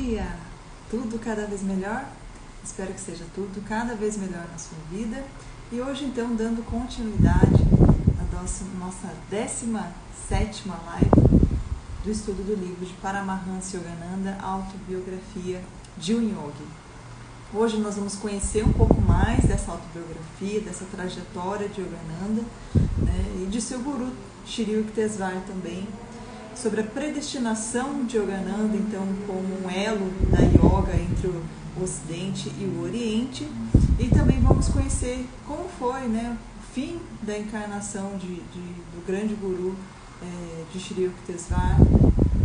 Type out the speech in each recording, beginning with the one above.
dia! Tudo cada vez melhor? Espero que seja tudo cada vez melhor na sua vida. E hoje, então, dando continuidade à nossa 17ª live do estudo do livro de Paramahansa Yogananda, Autobiografia de um Yogi. Hoje nós vamos conhecer um pouco mais dessa autobiografia, dessa trajetória de Yogananda, né, e de seu guru, Shri Yukteswar também, sobre a predestinação de Yogananda, então, como um elo da yoga entre o Ocidente e o Oriente. E também vamos conhecer como foi, né, o fim da encarnação do grande guru de Shri Yukteswar,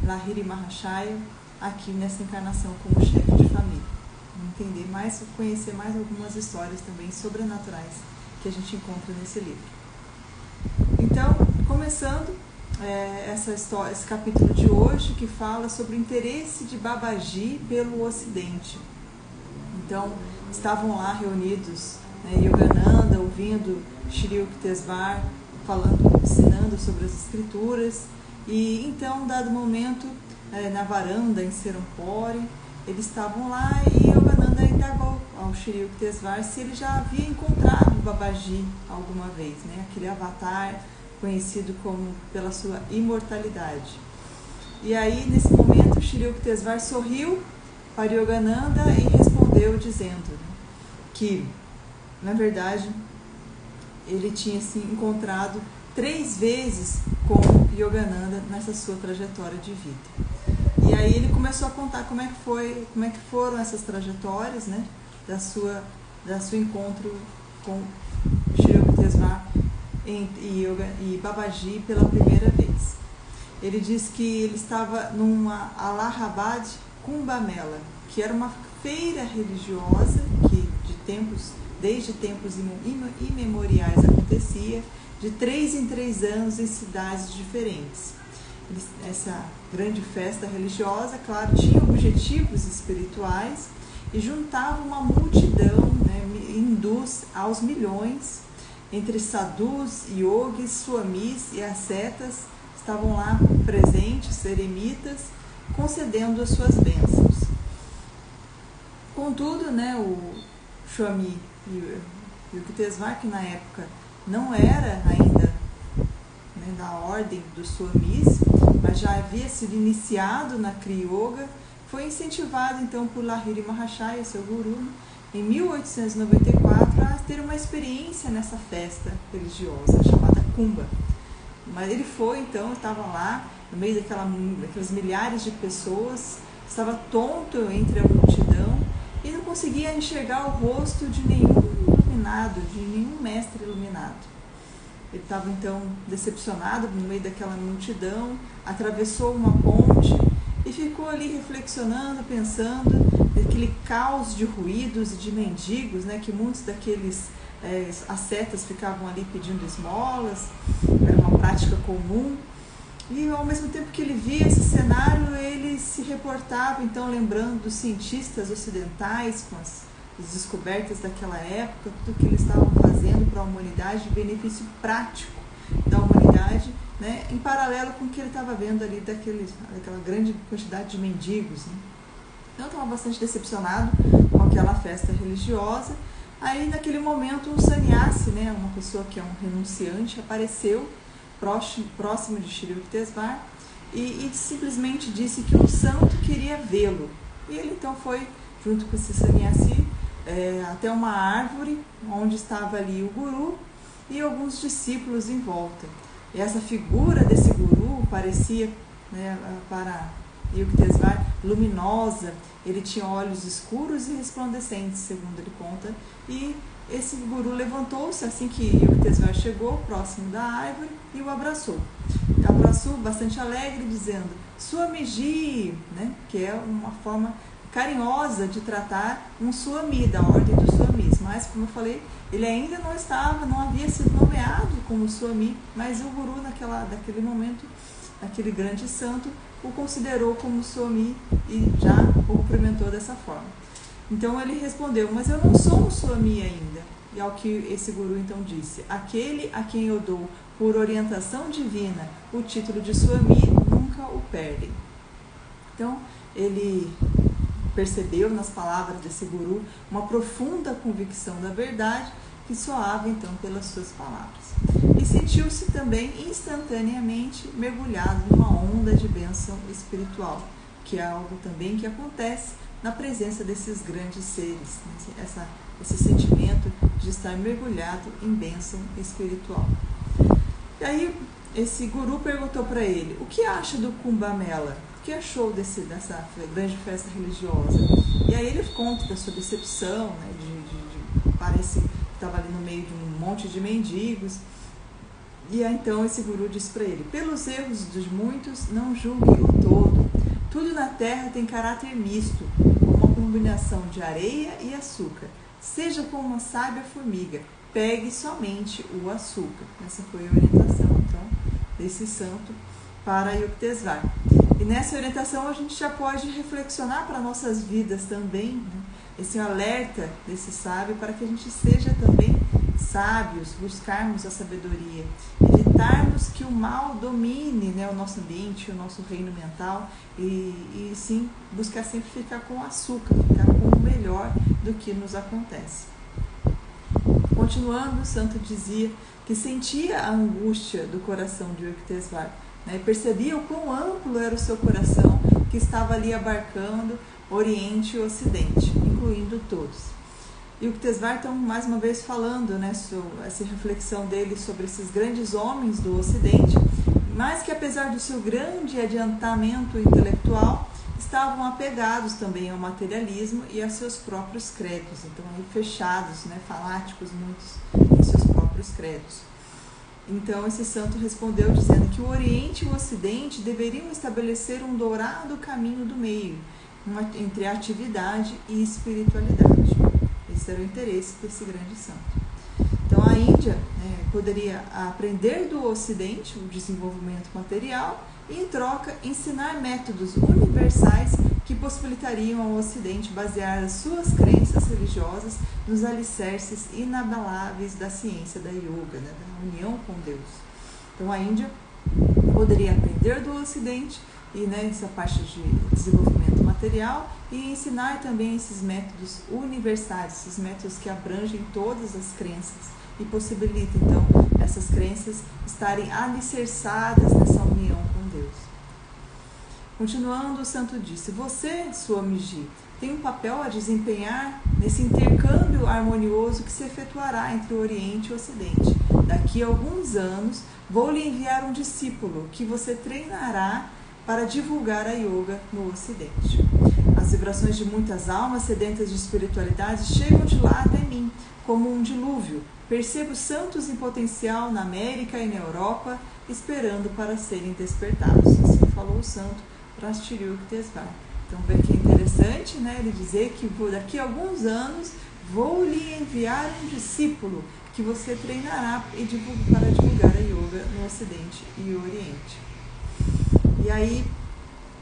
Lahiri Mahashaya, aqui nessa encarnação como chefe de família. Vamos entender mais, conhecer mais algumas histórias também sobrenaturais que a gente encontra nesse livro. Então, começando esse capítulo de hoje, que fala sobre o interesse de Babaji pelo Ocidente. Então, estavam lá reunidos, né, Yogananda ouvindo Shri Yukteswar falando, ensinando sobre as escrituras, e então, dado momento, na varanda em Serampore, eles estavam lá e Yogananda indagou ao Shri Yukteswar se ele já havia encontrado Babaji alguma vez, né, aquele avatar conhecido como pela sua imortalidade. E aí, nesse momento, Shri Yukteswar sorriu para Yogananda e respondeu dizendo que, na verdade, ele tinha se encontrado 3 vezes com Yogananda nessa sua trajetória de vida. E aí ele começou a contar como é que foram essas trajetórias, né, da sua encontro com Shri Yukteswar e Babaji pela primeira vez. Ele diz que ele estava numa Allahabad Kumbh Mela, que era uma feira religiosa que desde tempos imemoriais acontecia, de 3 em 3 anos em cidades diferentes. Essa grande festa religiosa, claro, tinha objetivos espirituais e juntava uma multidão, né, hindus aos milhões, entre sadhus, yogis, swamis e ascetas, estavam lá presentes, eremitas, concedendo as suas bênçãos. Contudo, né, o Swami Yukteswar, que na época não era ainda, né, da ordem dos swamis, mas já havia sido iniciado na Kriya Yoga, foi incentivado então por Lahiri Mahashaya, seu guru, em 1894, a ter uma experiência nessa festa religiosa chamada Kumbh. Mas ele foi, então, estava lá no meio daquelas milhares de pessoas, estava tonto entre a multidão e não conseguia enxergar o rosto de nenhum iluminado, de nenhum mestre iluminado. Ele estava, então, decepcionado no meio daquela multidão, atravessou uma ponte e ficou ali reflexionando, pensando naquele caos de ruídos e de mendigos, né, que muitos daqueles ascetas ficavam ali pedindo esmolas, era uma prática comum. E ao mesmo tempo que ele via esse cenário, ele se reportava, então, lembrando dos cientistas ocidentais, com as descobertas daquela época, tudo que eles estavam fazendo para a humanidade, de benefício prático da humanidade, né, em paralelo com o que ele estava vendo ali daquela grande quantidade de mendigos, né. Então, estava bastante decepcionado com aquela festa religiosa. Aí, naquele momento, um sannyasi, né, uma pessoa que é um renunciante, apareceu próximo de Shri Yukteswar e simplesmente disse que um santo queria vê-lo. E ele, então, foi, junto com esse sannyasi, até uma árvore, onde estava ali o guru e alguns discípulos em volta. E essa figura desse guru parecia, né, para Yukteswar, luminosa. Ele tinha olhos escuros e resplandecentes, segundo ele conta, e esse guru levantou-se assim que Yukteswar chegou próximo da árvore e o abraçou. Abraçou bastante alegre, dizendo Swamiji, né, que é uma forma carinhosa de tratar um Swami, da ordem dos Swamis. Mas, como eu falei, ele ainda não havia sido nomeado como Swami, mas o guru naquele momento, aquele grande santo, o considerou como Swami e já o cumprimentou dessa forma. Então ele respondeu, mas eu não sou um Swami ainda. E ao que esse guru então disse, aquele a quem eu dou por orientação divina o título de Swami nunca o perde. Então ele percebeu nas palavras desse guru uma profunda convicção da verdade que soava então pelas suas palavras. E sentiu-se também instantaneamente mergulhado numa onda de bênção espiritual, que é algo também que acontece na presença desses grandes seres, esse sentimento de estar mergulhado em bênção espiritual. E aí esse guru perguntou para ele: o que acha do Kumbh Mela? O que achou dessa grande festa religiosa? E aí ele conta da sua decepção, né, parece que estava ali no meio de um monte de mendigos. E aí, então esse guru disse para ele: pelos erros dos muitos, não julgue o todo. Tudo na terra tem caráter misto, como uma combinação de areia e açúcar. Seja como uma sábia formiga, pegue somente o açúcar. Essa foi a orientação, então, desse santo para Yukteswar. E nessa orientação a gente já pode reflexionar para nossas vidas também, né? Esse alerta desse sábio para que a gente seja também sábios, buscarmos a sabedoria, evitarmos que o mal domine, né, o nosso ambiente, o nosso reino mental e sim buscar sempre ficar com o açúcar, ficar com o melhor do que nos acontece. Continuando, o santo dizia que sentia a angústia do coração de Yukteswar, né, percebia o quão amplo era o seu coração, que estava ali abarcando Oriente e Ocidente, incluindo todos. E o Yukteswar, então, mais uma vez falando, né, sobre essa reflexão dele sobre esses grandes homens do Ocidente, mas que apesar do seu grande adiantamento intelectual, estavam apegados também ao materialismo e a seus próprios credos, então aí fechados, né, fanáticos muitos em seus próprios credos. Então esse santo respondeu dizendo que o Oriente e o Ocidente deveriam estabelecer um dourado caminho do meio, entre atividade e espiritualidade. Esse era o interesse desse grande santo. Então a Índia poderia aprender do Ocidente o desenvolvimento material e, em troca, ensinar métodos universais que possibilitariam ao Ocidente basear as suas crenças religiosas nos alicerces inabaláveis da ciência da yoga, né, da união com Deus. Então a Índia poderia aprender do Ocidente e, né, essa parte de desenvolvimento material e ensinar também esses métodos universais, esses métodos que abrangem todas as crenças e possibilitam então essas crenças estarem alicerçadas nessa união com Deus. Continuando, o santo disse: você, Swamiji, tem um papel a desempenhar nesse intercâmbio harmonioso que se efetuará entre o Oriente e o Ocidente. Daqui a alguns anos vou lhe enviar um discípulo que você treinará para divulgar a yoga no Ocidente. As vibrações de muitas almas sedentas de espiritualidade chegam de lá até mim, como um dilúvio. Percebo santos em potencial na América e na Europa, esperando para serem despertados. Assim falou o santo para Shri Yukteswar. Então, vê que é interessante, né, ele dizer que daqui a alguns anos vou lhe enviar um discípulo que você treinará para divulgar a yoga no Ocidente e Oriente. E aí,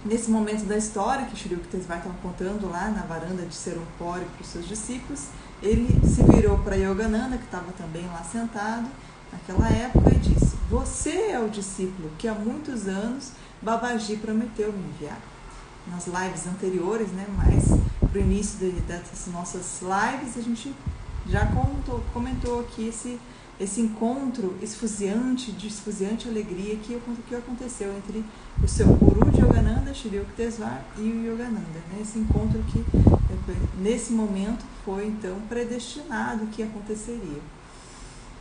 nesse momento da história que Shri Yukteswar estava contando lá na varanda de Serampore para os seus discípulos, ele se virou para Yogananda, que estava também lá sentado naquela época, e disse: você é o discípulo que há muitos anos Babaji prometeu me enviar. Nas lives anteriores, né, mas para o início dessas nossas lives, a gente já comentou aqui esse encontro esfuziante, de esfuziante alegria que aconteceu entre o seu guru de Yogananda, Shri Yukteswar, e o Yogananda, né? Esse encontro que nesse momento foi então predestinado que aconteceria.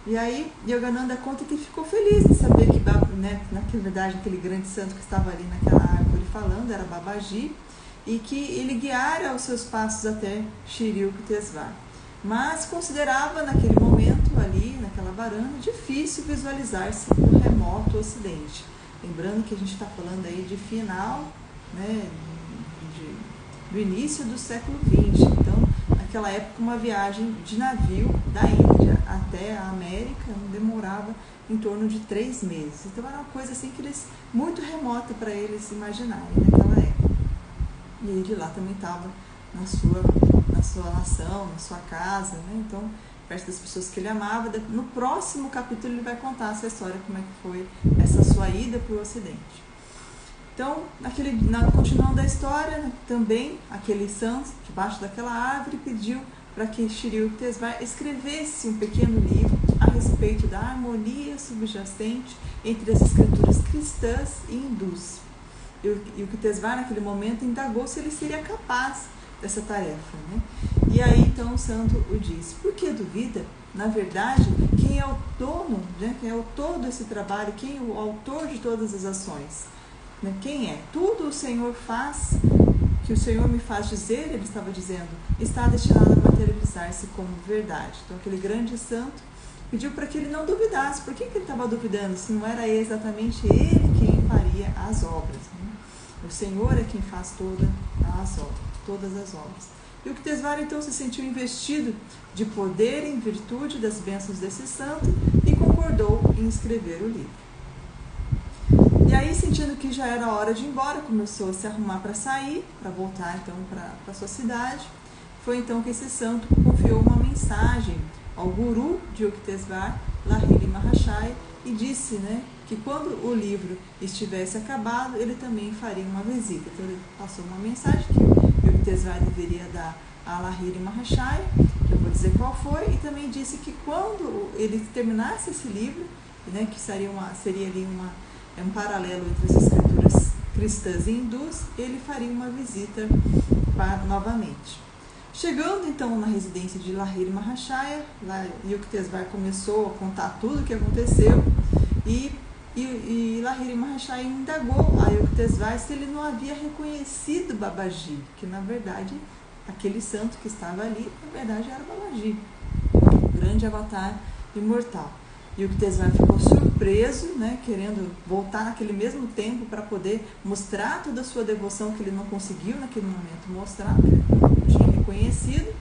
E aí Yogananda conta que ficou feliz de saber que, né, na verdade, aquele grande santo que estava ali naquela árvore falando era Babaji, e que ele guiara os seus passos até Shri Yukteswar. Mas considerava naquele momento ali, naquela varanda, difícil visualizar-se no remoto Ocidente. Lembrando que a gente está falando aí de final, né, do início do século XX. Então, naquela época, uma viagem de navio da Índia até a América demorava em torno de 3 meses. Então, era uma coisa assim que muito remota para eles imaginarem naquela época. E ele lá também estava na sua nação, na sua casa, né? Então, perto das pessoas que ele amava. No próximo capítulo ele vai contar essa história, como é que foi essa sua ida para o Ocidente. Então, continuando a história, também aquele santo, debaixo daquela árvore, pediu para que Shri Yuktesvar escrevesse um pequeno livro a respeito da harmonia subjacente entre as escrituras cristãs e hindus. E Yuktesvar, naquele momento, indagou se ele seria capaz dessa tarefa, né? E aí, então, o santo o disse: por que duvida? Na verdade, quem é o dono, né? Quem é o todo desse trabalho, quem é o autor de todas as ações? Né? Quem é? Tudo o Senhor faz, que o Senhor me faz dizer, ele estava dizendo, está destinado a materializar-se como verdade. Então, aquele grande santo pediu para que ele não duvidasse. Por que ele estava duvidando? Se não era exatamente ele quem faria as obras, né? O Senhor é quem faz todas as obras. E o Yuktesvar então se sentiu investido de poder em virtude das bênçãos desse santo e concordou em escrever o livro. E aí, sentindo que já era hora de ir embora, começou a se arrumar para sair, para voltar então para sua cidade. Foi então que esse santo confiou uma mensagem ao guru de Yuktesvar, Lahiri Mahashaya, e disse, né, que quando o livro estivesse acabado, ele também faria uma visita. Então ele passou uma mensagem que o Yuktesvar deveria dar a Lahiri Mahashaya, eu vou dizer qual foi, e também disse que quando ele terminasse esse livro, né, que seria ali um paralelo entre as escrituras cristãs e hindus, ele faria uma visita novamente. Chegando então na residência de Lahiri Mahashaya, Yuktesvar começou a contar tudo o que aconteceu e Lahiri Mahashaya indagou a Yuktesvar se ele não havia reconhecido Babaji, que na verdade aquele santo que estava ali, na verdade era Babaji, o grande avatar imortal. Yuktesvar ficou surpreso, né, querendo voltar naquele mesmo tempo para poder mostrar toda a sua devoção que ele não conseguiu naquele momento mostrar, porque ele não tinha reconhecido,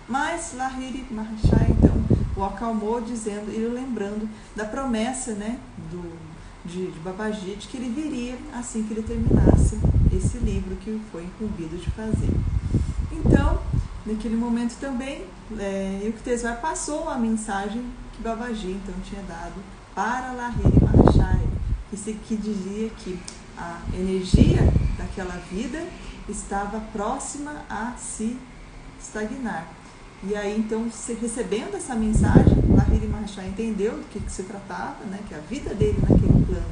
mas Lahiri Mahashaya então o acalmou dizendo e lembrando da promessa, né, de Babaji, de que ele viria assim que ele terminasse esse livro que foi incumbido de fazer. Então, naquele momento também, Yuktesvar passou a mensagem que Babaji então tinha dado para Lahiri Mahashaya, que dizia que a energia daquela vida estava próxima a se estagnar. E aí então, recebendo essa mensagem, Lahiri Mahashaya entendeu do que se tratava, né, que a vida dele naquele plano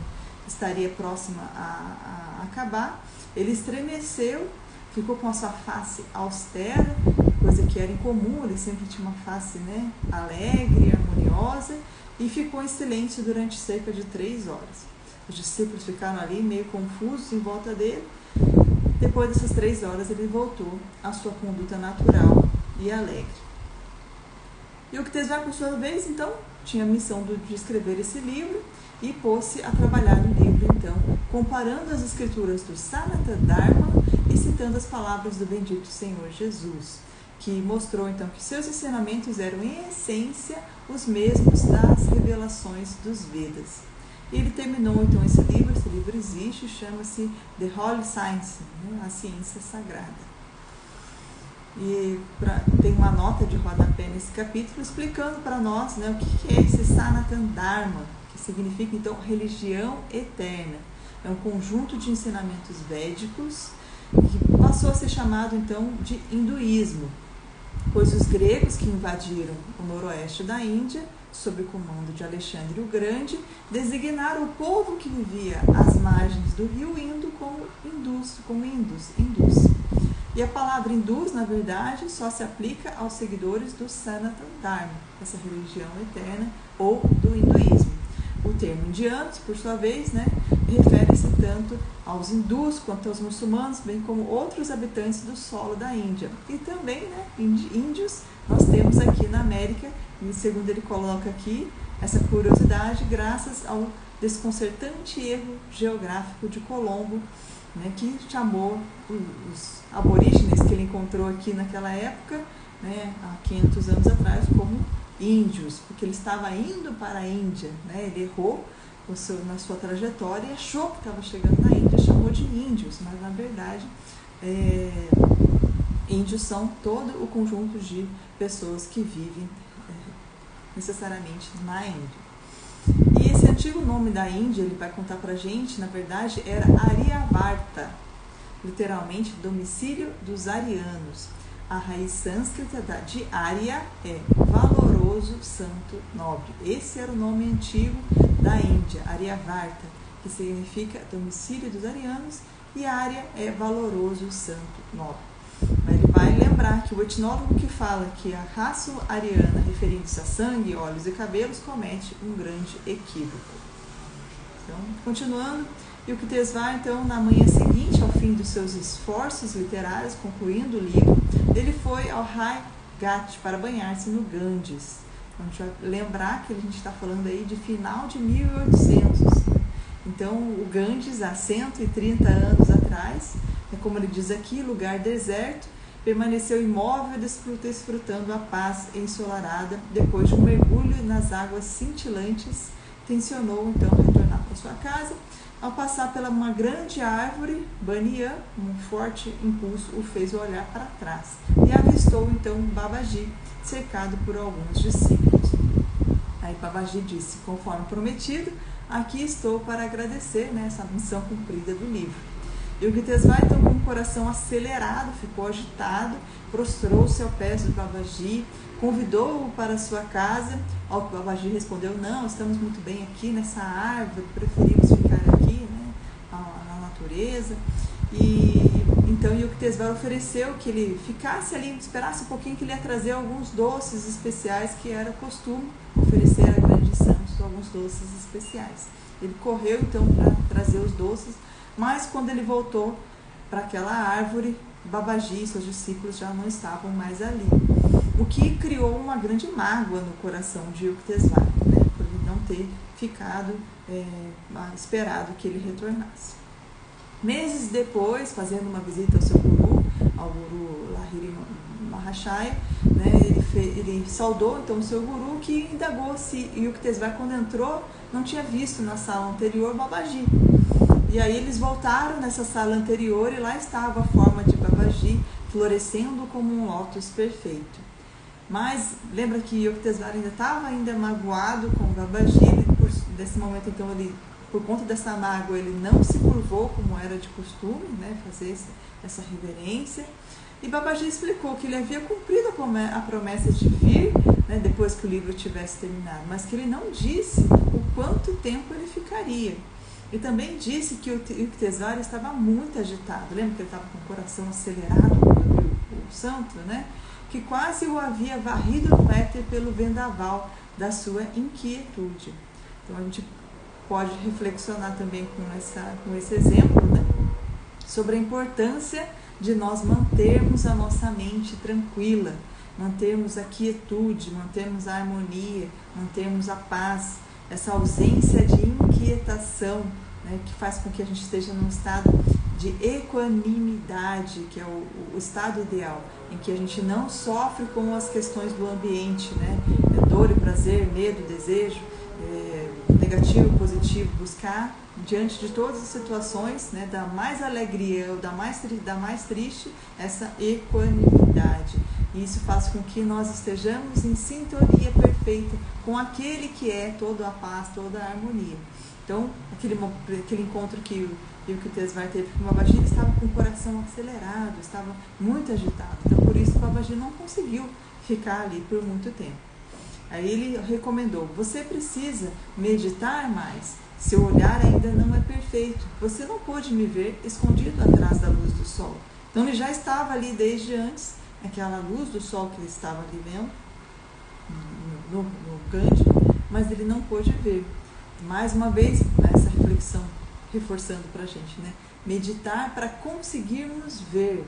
estaria próxima a acabar. Ele estremeceu, ficou com a sua face austera, coisa que era incomum, ele sempre tinha uma face, né, alegre, harmoniosa, e ficou em silêncio durante cerca de 3 horas. Os discípulos ficaram ali meio confusos em volta dele. Depois dessas 3 horas ele voltou à sua conduta natural e alegre. E o Yuktesvar, por sua vez, então, tinha a missão de escrever esse livro e pôs-se a trabalhar no livro, então, comparando as escrituras do Sanatana Dharma e citando as palavras do bendito Senhor Jesus, que mostrou então que seus ensinamentos eram em essência os mesmos das revelações dos Vedas. E ele terminou então esse livro existe, chama-se The Holy Science, né, a ciência sagrada. E tem uma nota de rodapé nesse capítulo explicando para nós, né, o que é esse Sanatana Dharma, que significa então religião eterna. É um conjunto de ensinamentos védicos que passou a ser chamado então de hinduísmo, pois os gregos que invadiram o noroeste da Índia, sob o comando de Alexandre o Grande, designaram o povo que vivia às margens do rio Indo como hindus. E a palavra hindus, na verdade, só se aplica aos seguidores do Sanatana Dharma, essa religião eterna, ou do hinduísmo. O termo indianos, por sua vez, né, refere-se tanto aos hindus quanto aos muçulmanos, bem como outros habitantes do solo da Índia. E também, né, índios, nós temos aqui na América, e segundo ele coloca aqui, essa curiosidade, graças ao desconcertante erro geográfico de Colombo, né, que chamou os aborígenes que ele encontrou aqui naquela época, né, há 500 anos atrás, como índios, porque ele estava indo para a Índia, né, ele errou na sua trajetória e achou que estava chegando na Índia, chamou de índios, mas na verdade índios são todo o conjunto de pessoas que vivem necessariamente na Índia. E esse antigo nome da Índia, ele vai contar pra gente, na verdade, era Aryavarta, literalmente domicílio dos arianos. A raiz sânscrita de Arya é valoroso, santo, nobre. Esse era o nome antigo da Índia, Aryavarta, que significa domicílio dos arianos, e Arya é valoroso, santo, nobre. Mas ele vai lembrar que o etnólogo que fala que a raça ariana, referindo-se a sangue, olhos e cabelos, comete um grande equívoco. Então, continuando, Yukteswar, então, na manhã seguinte, ao fim dos seus esforços literários, concluindo o livro, ele foi ao Rai Ghat para banhar-se no Ganges. Então, a gente vai lembrar que a gente está falando aí de final de 1800. Então, o Ganges, há 130 anos atrás, é como ele diz aqui, lugar deserto, permaneceu imóvel, desfrutando a paz ensolarada. Depois de um mergulho nas águas cintilantes, tencionou então retornar para sua casa. Ao passar pela uma grande árvore, Banyan, um forte impulso o fez olhar para trás e avistou então Babaji, cercado por alguns discípulos. Aí Babaji disse, conforme prometido, aqui estou para agradecer, né, essa missão cumprida do livro. Yukteswar, então, com o coração acelerado, ficou agitado, prostrou-se aos pés do Babaji, convidou-o para sua casa, ao que Babaji respondeu, não, estamos muito bem aqui nessa árvore, preferimos ficar aqui, né, na natureza. E então Yukteswar ofereceu que ele ficasse ali, esperasse um pouquinho, que ele ia trazer alguns doces especiais, que era costume oferecer a grandes santos alguns doces especiais. Ele correu então para trazer os doces, mas quando ele voltou para aquela árvore, Babaji e seus discípulos já não estavam mais ali, o que criou uma grande mágoa no coração de Yukteswar, né, por ele não ter ficado esperado que ele retornasse. Meses depois, fazendo uma visita ao seu guru, ao guru Lahiri Mahashaya, né, ele saudou então o seu guru, que indagou se Yukteswar, quando entrou, não tinha visto na sala anterior Babaji. E aí eles voltaram nessa sala anterior e lá estava a forma de Babaji florescendo como um lótus perfeito. Mas lembra que Yukteswar ainda estava magoado com Babaji, nesse momento então ele, por conta dessa mágoa, ele não se curvou como era de costume, né, fazer essa reverência. E Babaji explicou que ele havia cumprido a promessa de vir, né, depois que o livro tivesse terminado, mas que ele não disse o quanto tempo ele ficaria. E também disse que o Yukteswar estava muito agitado. Lembra que ele estava com o coração acelerado, o santo, né? Que quase o havia varrido no éter pelo vendaval da sua inquietude. Então a gente pode reflexionar também com esse exemplo, né? Sobre a importância de nós mantermos a nossa mente tranquila, mantermos a quietude, mantermos a harmonia, mantermos a paz, essa ausência de inquietação, né, que faz com que a gente esteja num estado de equanimidade, que é o estado ideal, em que a gente não sofre com as questões do ambiente, né, dor e prazer, medo, desejo, negativo, positivo, buscar diante de todas as situações, né, da mais alegria ou da mais triste, essa equanimidade. E isso faz com que nós estejamos em sintonia perfeita com aquele que é toda a paz, toda a harmonia. Então, aquele encontro que o Yukteswar teve com o Babaji, ele estava com o coração acelerado, estava muito agitado. Então, por isso, o Babaji não conseguiu ficar ali por muito tempo. Aí ele recomendou, você precisa meditar mais. Seu olhar ainda não é perfeito. Você não pôde me ver escondido atrás da luz do sol. Então, ele já estava ali desde antes, aquela luz do sol que ele estava ali vendo, no Ganges, mas ele não pôde ver. Mais uma vez, essa reflexão reforçando para a gente, né? Meditar para conseguirmos ver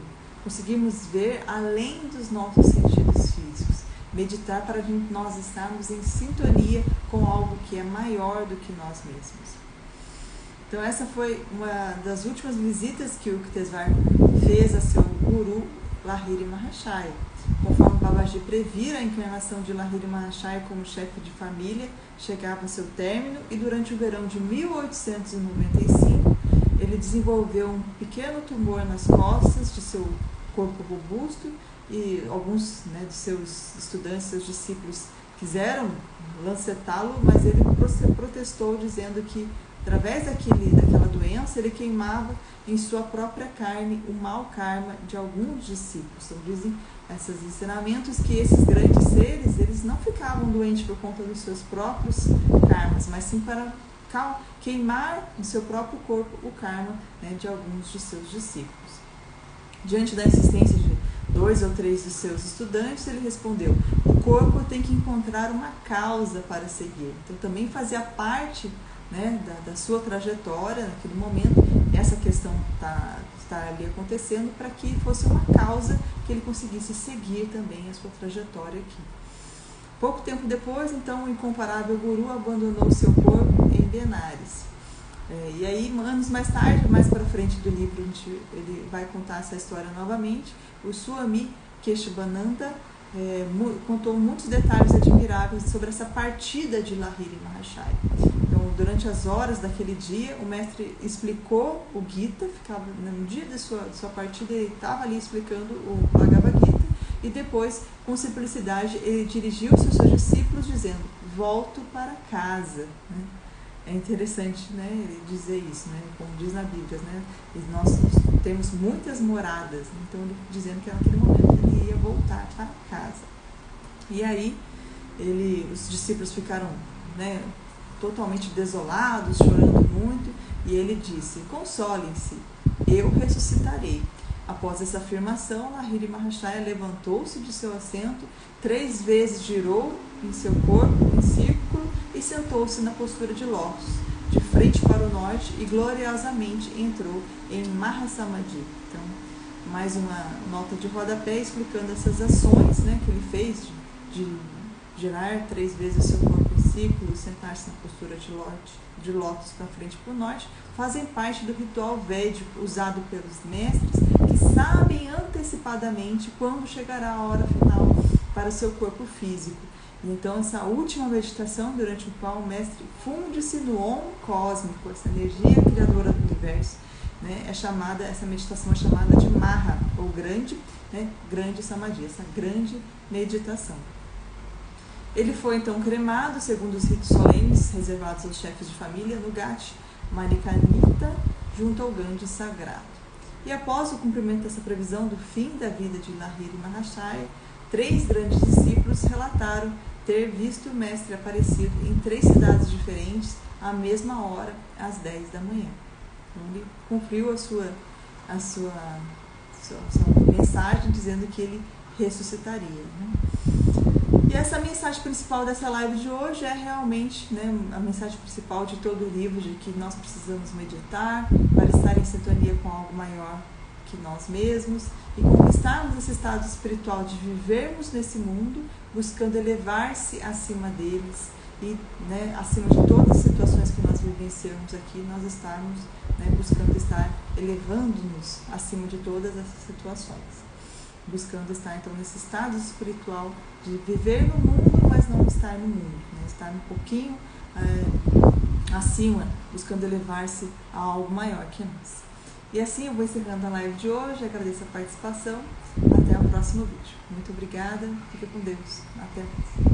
além dos nossos sentidos físicos. Meditar para nós estarmos em sintonia com algo que é maior do que nós mesmos. Então essa foi uma das últimas visitas que o Yukteswar fez a seu guru Lahiri Mahashaya. Conforme Babaji previra, a encarnação de Lahiri Mahashaya como chefe de família chegava ao seu término e durante o verão de 1895 ele desenvolveu um pequeno tumor nas costas de seu corpo robusto e alguns, né, de seus estudantes, seus discípulos quiseram lancetá-lo, mas ele protestou, dizendo que através daquela doença ele queimava em sua própria carne o mau karma de alguns discípulos. Então dizem esses ensinamentos que esses grandes seres, eles não ficavam doentes por conta dos seus próprios karmas, mas sim para queimar no seu próprio corpo o karma, né, de alguns de seus discípulos. Diante da insistência de 2 ou 3 dos seus estudantes, ele respondeu: o corpo tem que encontrar uma causa para seguir. Então também fazia parte, né, da sua trajetória naquele momento, essa questão está ali acontecendo para que fosse uma causa que ele conseguisse seguir também a sua trajetória aqui. Pouco tempo depois, então, o incomparável guru abandonou seu corpo em Benares. E aí, anos mais tarde, mais para frente do livro, ele vai contar essa história novamente. O Swami Keshavananda contou muitos detalhes admiráveis sobre essa partida de Lahiri Mahashaya. Então, durante as horas daquele dia, o mestre explicou o Gita, ficava no dia de sua partida, ele estava ali explicando o Bhagavad Gita, e depois, com simplicidade, ele dirigiu-se aos seus discípulos dizendo: volto para casa. É interessante, né, ele dizer isso, né, como diz na Bíblia, né, e nós temos muitas moradas, então ele dizendo que naquele momento ele ia voltar para casa. E aí os discípulos ficaram, né, totalmente desolados, chorando muito, e ele disse: consolem-se, eu ressuscitarei. Após essa afirmação, Lahiri Mahashaya levantou-se de seu assento, 3 vezes girou em seu corpo em círculo e sentou-se na postura de lótus, de frente para o norte, e gloriosamente entrou em Mahasamadhi. Então, mais uma nota de rodapé explicando essas ações, né, que ele fez de girar 3 vezes o seu corpo em círculo, sentar-se na postura de lótus para frente para o norte, fazem parte do ritual védico usado pelos mestres, que sabem antecipadamente quando chegará a hora final para o seu corpo físico. E então, essa última meditação, durante a qual o mestre funde-se no Om cósmico, essa energia criadora do universo, né, essa meditação é chamada de Maha, ou grande, né, grande Samadhi, essa grande meditação. Ele foi então cremado, segundo os ritos solenes reservados aos chefes de família, no Ghat Manikarnika, junto ao Ganges sagrado. E após o cumprimento dessa previsão do fim da vida de Lahiri Mahashaya, 3 grandes discípulos relataram ter visto o mestre aparecido em 3 cidades diferentes à mesma hora, às 10 da manhã. Então, ele cumpriu a sua mensagem, dizendo que ele ressuscitaria, né? E essa mensagem principal dessa live de hoje é realmente, né, a mensagem principal de todo o livro, de que nós precisamos meditar para estar em sintonia com algo maior que nós mesmos e conquistarmos esse estado espiritual de vivermos nesse mundo, buscando elevar-se acima deles e, né, acima de todas as situações que nós vivenciamos aqui, nós estarmos, né, buscando estar elevando-nos acima de todas essas situações. Buscando estar então nesse estado espiritual de viver no mundo, mas não estar no mundo, né? Estar um pouquinho acima, buscando elevar-se a algo maior que nós. E assim eu vou encerrando a live de hoje, agradeço a participação, até o próximo vídeo. Muito obrigada, fique com Deus, até mais.